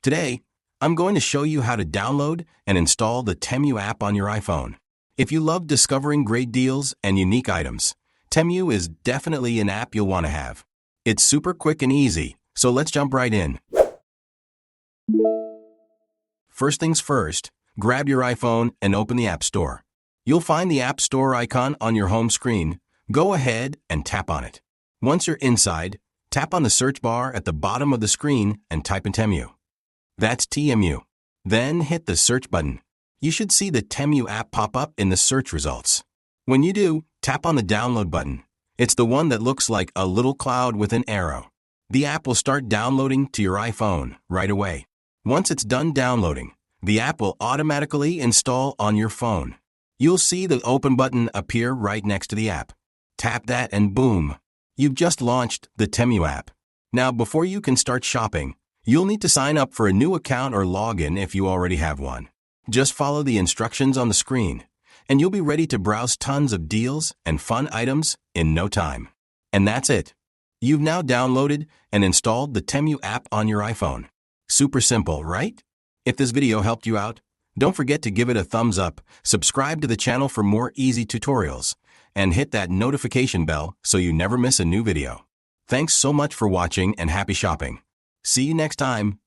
Today, I'm going to show you how to download and install the Temu app on your iPhone. If you love discovering great deals and unique items, Temu is definitely an app you'll want to have. It's super quick and easy, so let's jump right in. First things first, grab your iPhone and open the App Store. You'll find the App Store icon on your home screen. Go ahead and tap on it. Once you're inside, tap on the search bar at the bottom of the screen and type in Temu. That's TMU. Then hit the search button. You should see the Temu app pop up in the search results. When you do, tap on the download button. It's the one that looks like a little cloud with an arrow. The app will start downloading to your iPhone right away. Once it's done downloading, the app will automatically install on your phone. You'll see the open button appear right next to the app. Tap that and boom, you've just launched the Temu app. Now, before you can start shopping, you'll need to sign up for a new account or login if you already have one. Just follow the instructions on the screen, and you'll be ready to browse tons of deals and fun items in no time. And that's it. You've now downloaded and installed the Temu app on your iPhone. Super simple, right? If this video helped you out, don't forget to give it a thumbs up, subscribe to the channel for more easy tutorials, and hit that notification bell so you never miss a new video. Thanks so much for watching and happy shopping. See you next time.